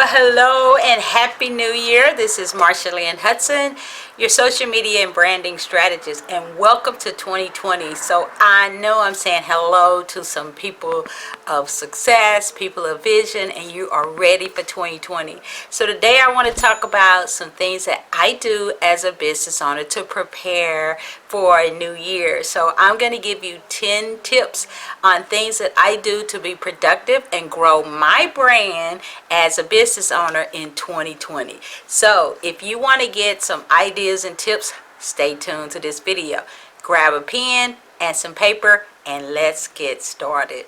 Well, hello and happy new year. This is Marsha Lynn Hudson, your social media and branding strategist, and welcome to 2020. So I know I'm saying hello to some people of success, people of vision, and you are ready for 2020. So today I want to talk about some things that I do as a business owner to prepare for a new year. So I'm going to give you 10 tips on things that I do to be productive and grow my brand as a business owner in 2020. So if you want to get some ideas and tips, stay tuned to this video. Grab a pen and some paper and let's get started.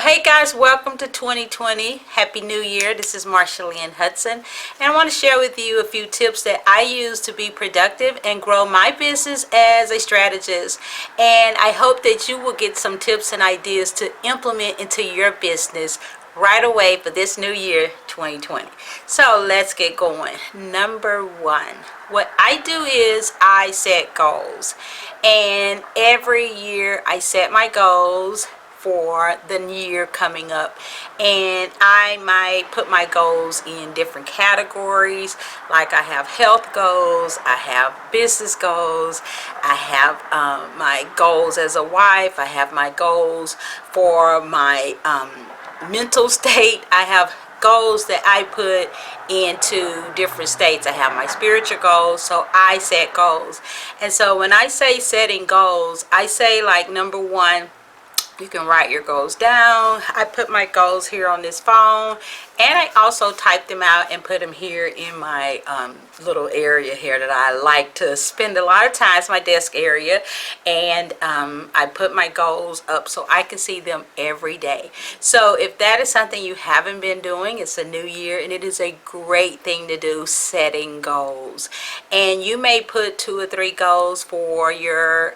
Hey guys, welcome to 2020. Happy New Year. This is Marsha Lynn Hudson, and I want to share with you a few tips that I use to be productive and grow my business as a strategist. And I hope that you will get some tips and ideas to implement into your business right away for this new year, 2020. So let's get going. Number one, what I do is I set goals. And every year I set my goals for the year coming up, and I might put my goals in different categories. Like I have health goals, I have business goals, I have my goals as a wife, I have my goals for my mental state, I have goals that I put into different states. I have my spiritual goals, so I set goals. And so when I say setting goals, I say like number one, you can write your goals down. I put my goals here on this phone, and I also type them out and put them here in my little area here that I like to spend a lot of time, my desk area. And I put my goals up so I can see them every day. So if that is something you haven't been doing, it's a new year and it is a great thing to do, setting goals. And you may put 2 or 3 goals for your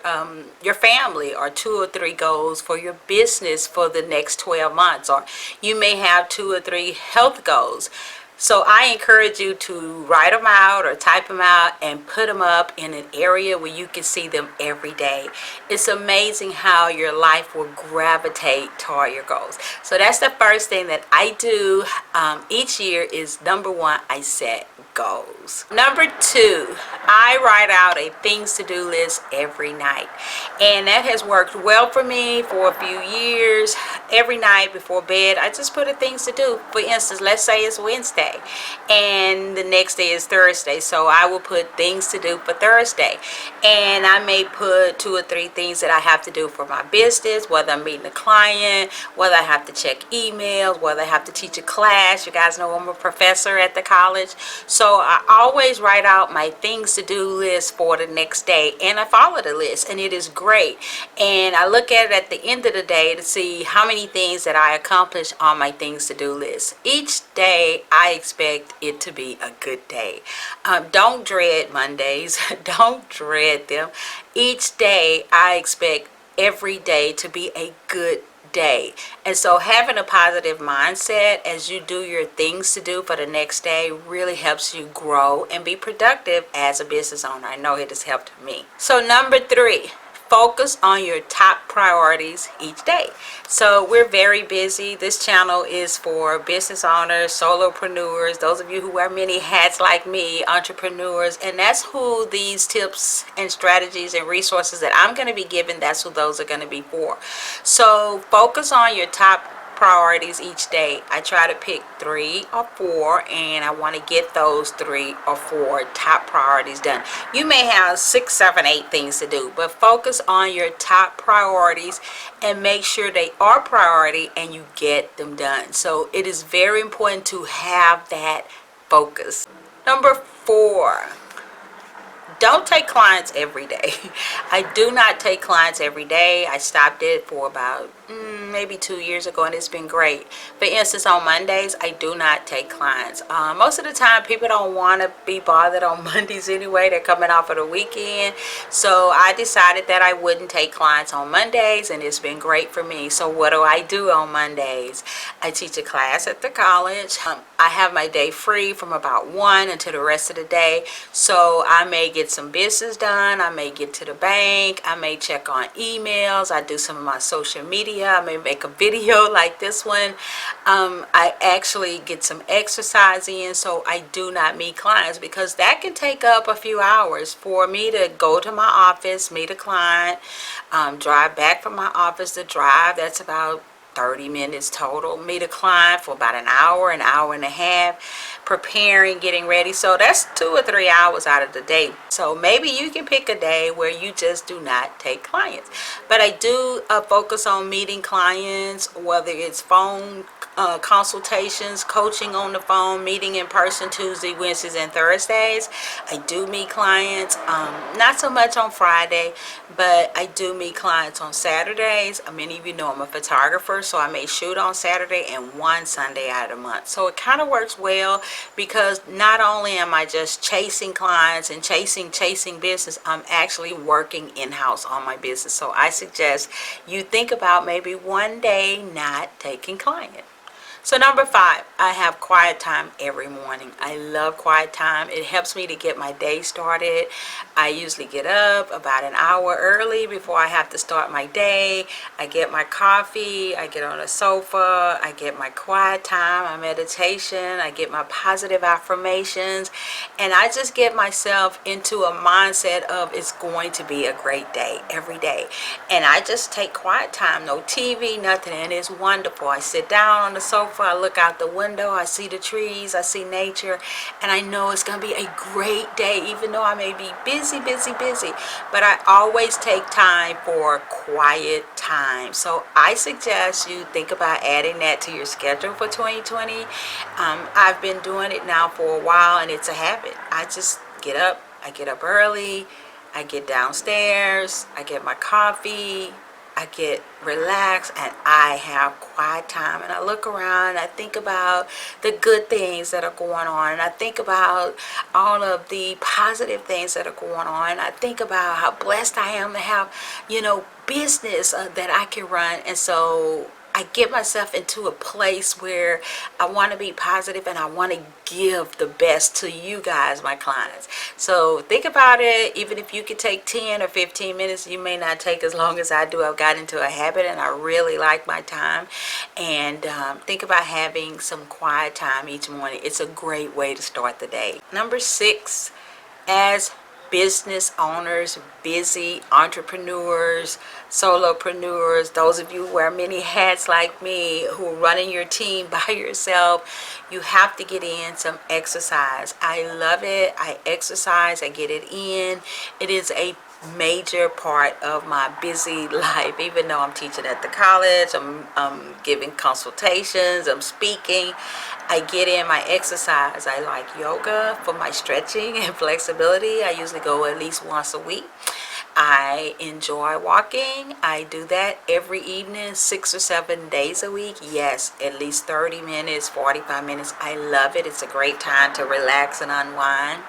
family, or 2 or 3 goals for your business for the next 12 months, or you may have 2 or 3 health goals. So I encourage you to write them out or type them out and put them up in an area where you can see them every day. It's amazing how your life will gravitate toward your goals. So that's the first thing that I do each year is number one, I set goals. Number 2, I write out a things to do list every night, and that has worked well for me for a few years. Every night before bed I just put a things to do. For instance, let's say it's Wednesday and the next day is Thursday, so I will put things to do for Thursday, and I may put 2 or 3 things that I have to do for my business, whether I'm meeting a client, whether I have to check emails, whether I have to teach a class. You guys know I'm a professor at the college, so I always write out my things to do list for the next day, and I follow the list, and it is great. And I look at it at the end of the day to see how many things that I accomplished on my things to do list. Each day I expect it to be a good day. Don't dread Mondays. Don't dread them. Each day I expect every day to be a good day. And so having a positive mindset as you do your things to do for the next day really helps you grow and be productive as a business owner. I know it has helped me. So number 3, focus on your top priorities each day. So we're very busy. This channel is for business owners, solopreneurs, those of you who wear many hats like me, entrepreneurs, and that's who these tips and strategies and resources that I'm going to be giving, that's who those are going to be for. So focus on your top priorities each day. I try to pick 3 or 4, and I want to get those 3 or 4 top priorities done. You may have 6, 7, 8 things to do, but focus on your top priorities and make sure they are priority and you get them done. So it is very important to have that focus. Number 4, don't take clients every day. I do not take clients every day. I stopped it for about maybe 2 years ago, and it's been great. For instance, on Mondays, I do not take clients. Most of the time, people don't want to be bothered on Mondays anyway. They're coming off of the weekend. So I decided that I wouldn't take clients on Mondays, and it's been great for me. So what do I do on Mondays? I teach a class at the college. I have my day free from about 1 until the rest of the day. So I may get some business done. I may get to the bank. I may check on emails. I do some of my social media. I may make a video like this one. I actually get some exercise in, so I do not meet clients because that can take up a few hours for me to go to my office, meet a client, drive back from my office to drive. That's about 30 minutes total. Meet a client for about an hour and a half, preparing, getting ready. So that's 2 or 3 hours out of the day. So maybe you can pick a day where you just do not take clients. But I do focus on meeting clients, whether it's phone consultations, coaching on the phone, meeting in person Tuesday, Wednesdays, and Thursdays. I do meet clients, not so much on Friday, but I do meet clients on Saturdays. Many of you know I'm a photographer, so I may shoot on Saturday and one Sunday out of the month. So it kind of works well because not only am I just chasing clients and chasing business, I'm actually working in-house on my business. So I suggest you think about maybe one day not taking clients. So number 5, I have quiet time every morning. I love quiet time. It helps me to get my day started. I usually get up about an hour early before I have to start my day. I get my coffee, I get on the sofa, I get my quiet time, my meditation, I get my positive affirmations, and I just get myself into a mindset of it's going to be a great day every day. And I just take quiet time, no TV, nothing, and it's wonderful. I sit down on the sofa, I look out the window, I see the trees, I see nature, and I know it's going to be a great day, even though I may be busy. But I always take time for quiet time. So I suggest you think about adding that to your schedule for 2020. I've been doing it now for a while, and it's a habit. I just get up. I get up early. I get downstairs. I get my coffee. I get relaxed, and I have quiet time, and I look around, and I think about the good things that are going on, and I think about all of the positive things that are going on, and I think about how blessed I am to have, business that I can run. And so I get myself into a place where I want to be positive and I want to give the best to you guys, my clients. So think about it. Even if you could take 10 or 15 minutes, you may not take as long as I do. I've got into a habit and I really like my time. And think about having some quiet time each morning. It's a great way to start the day. Number 6, as business owners, busy entrepreneurs, solopreneurs, those of you who wear many hats like me, who are running your team by yourself, you have to get in some exercise. I love it. I exercise. I get it in. It is a major part of my busy life. Even though I'm teaching at the college, I'm giving consultations, I'm speaking, I get in my exercise. I like yoga for my stretching and flexibility. I usually go at least once a week. I enjoy walking. I do that every evening, 6 or 7 days a week. Yes, at least 30 minutes, 45 minutes. I love it. It's a great time to relax and unwind.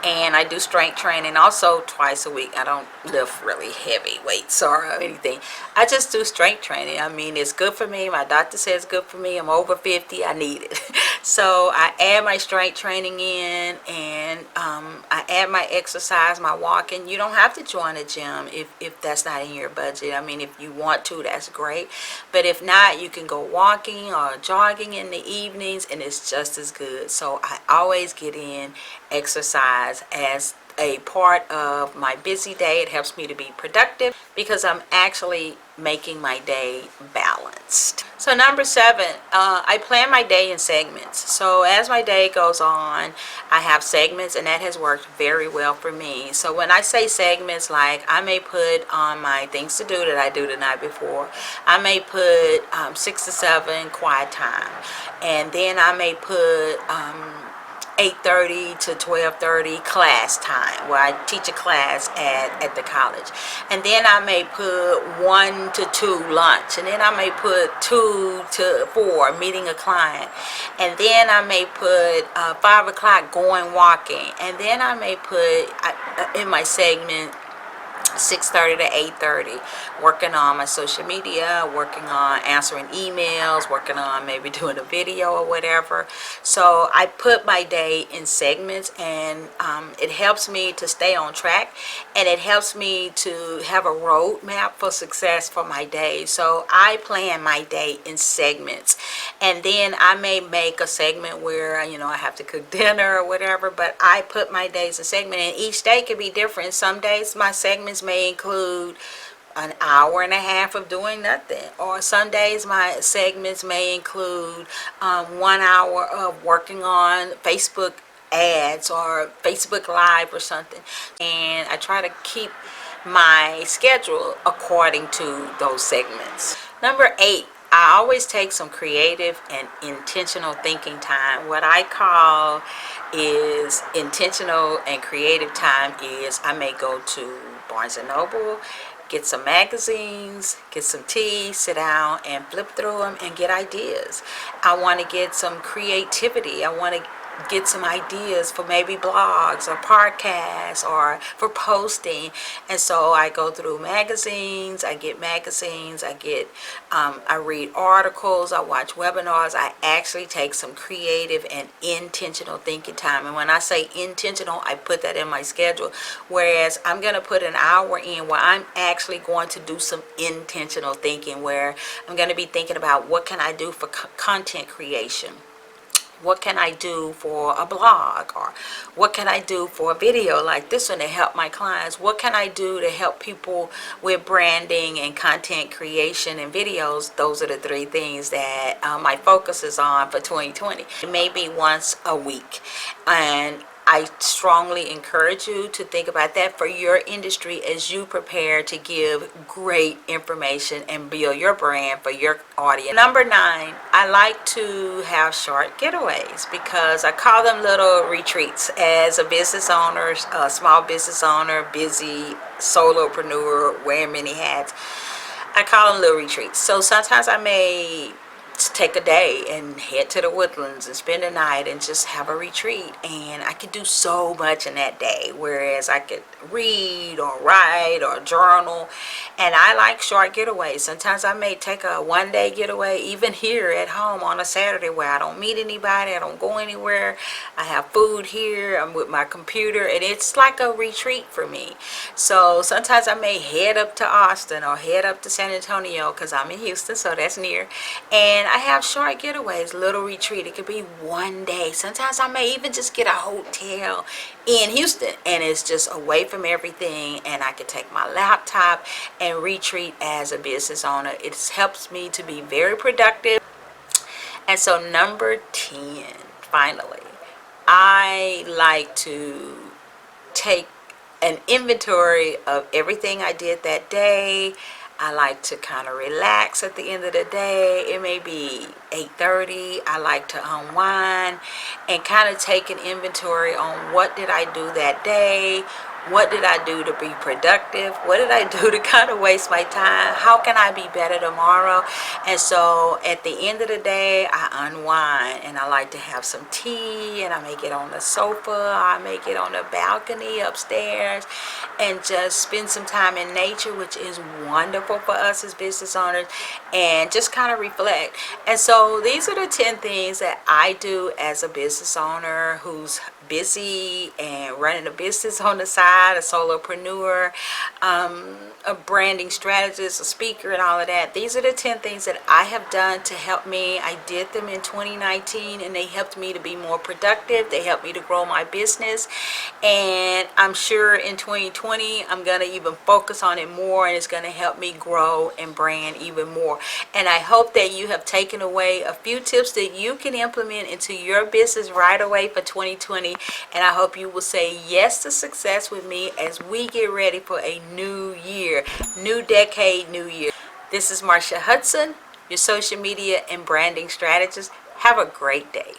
And I do strength training also twice a week. I don't lift really heavy weights or anything. I just do strength training. I mean, it's good for me. My doctor says it's good for me. I'm over 50. I need it. So I add my strength training in, and I add my exercise, my walking. You don't have to join a gym if that's not in your budget. I mean, if you want to, that's great. But if not, you can go walking or jogging in the evenings, and it's just as good. So I always get in exercise as a part of my busy day. It helps me to be productive because I'm actually making my day balanced. So number 7, I plan my day in segments. So as my day goes on, I have segments, and that has worked very well for me. So when I say segments, like I may put on my things to do that I do the night before. I may put 6 to 7 quiet time, and then I may put 8:30 to 12:30 class time, where I teach a class at the college. And then I may put 1 to 2 lunch, and then I may put 2 to 4 meeting a client, and then I may put 5 o'clock going walking, and then I may put in my segment 6:30 to 8:30 working on my social media, working on answering emails, working on maybe doing a video or whatever. So I put my day in segments, and it helps me to stay on track, and it helps me to have a roadmap for success for my day. So I plan my day in segments, and then I may make a segment where I have to cook dinner or whatever, but I put my days in segment, and each day can be different. Some days my segments may include an hour and a half of doing nothing, or some days my segments may include 1 hour of working on Facebook ads or Facebook Live or something. And I try to keep my schedule according to those segments. Number 8, I always take some creative and intentional thinking time. What I call is intentional and creative time is I may go to Barnes & Noble, get some magazines, get some tea, sit down and flip through them and get ideas. I want to get some creativity. I want to get some ideas for maybe blogs or podcasts or for posting. And so I go through magazines, I read articles, I watch webinars. I actually take some creative and intentional thinking time. And when I say intentional, I put that in my schedule. Whereas I'm going to put an hour in where I'm actually going to do some intentional thinking, where I'm going to be thinking about what can I do for content creation. What can I do for a blog, or what can I do for a video like this one to help my clients? What can I do to help people with branding and content creation and videos? Those are the 3 things that my focus is on for 2020. Maybe once a week. And I strongly encourage you to think about that for your industry as you prepare to give great information and build your brand for your audience. Number 9, I like to have short getaways, because I call them little retreats. As a business owner, a small business owner, busy solopreneur, wearing many hats, I call them little retreats. So sometimes I may take a day and head to the woodlands and spend a night and just have a retreat, and I could do so much in that day, whereas I could read or write or journal. And I like short getaways. Sometimes I may take a 1-day getaway, even here at home on a Saturday, where I don't meet anybody, I don't go anywhere, I have food here, I'm with my computer, and it's like a retreat for me. So sometimes I may head up to Austin or head up to San Antonio, because I'm in Houston, so that's near, and I have short getaways, little retreat. It could be 1 day. Sometimes I may even just get a hotel in Houston, and it's just away from everything, and I can take my laptop and retreat as a business owner. It helps me to be very productive. And so number 10, finally, I like to take an inventory of everything I did that day. I like to kind of relax at the end of the day. It may be 8:30. I like to unwind and kind of take an inventory on what did I do that day, what did I do to be productive, what did I do to kind of waste my time, how can I be better tomorrow. And so at the end of the day, I unwind, and I like to have some tea, and I may get on the sofa, I may get on the balcony upstairs and just spend some time in nature, which is wonderful for us as business owners, and just kind of reflect. And so these are the 10 things that I do as a business owner who's busy and running a business on the side, a solopreneur, a branding strategist, a speaker, and all of that. These are the 10 things that I have done to help me. I did them in 2019, and they helped me to be more productive. They helped me to grow my business, and I'm sure in 2020 I'm going to even focus on it more, and it's going to help me grow and brand even more. And I hope that you have taken away a few tips that you can implement into your business right away for 2020. And I hope you will say yes to success with me as we get ready for a new year, new decade, new year. This is Marcia Hudson, your social media and branding strategist. Have a great day.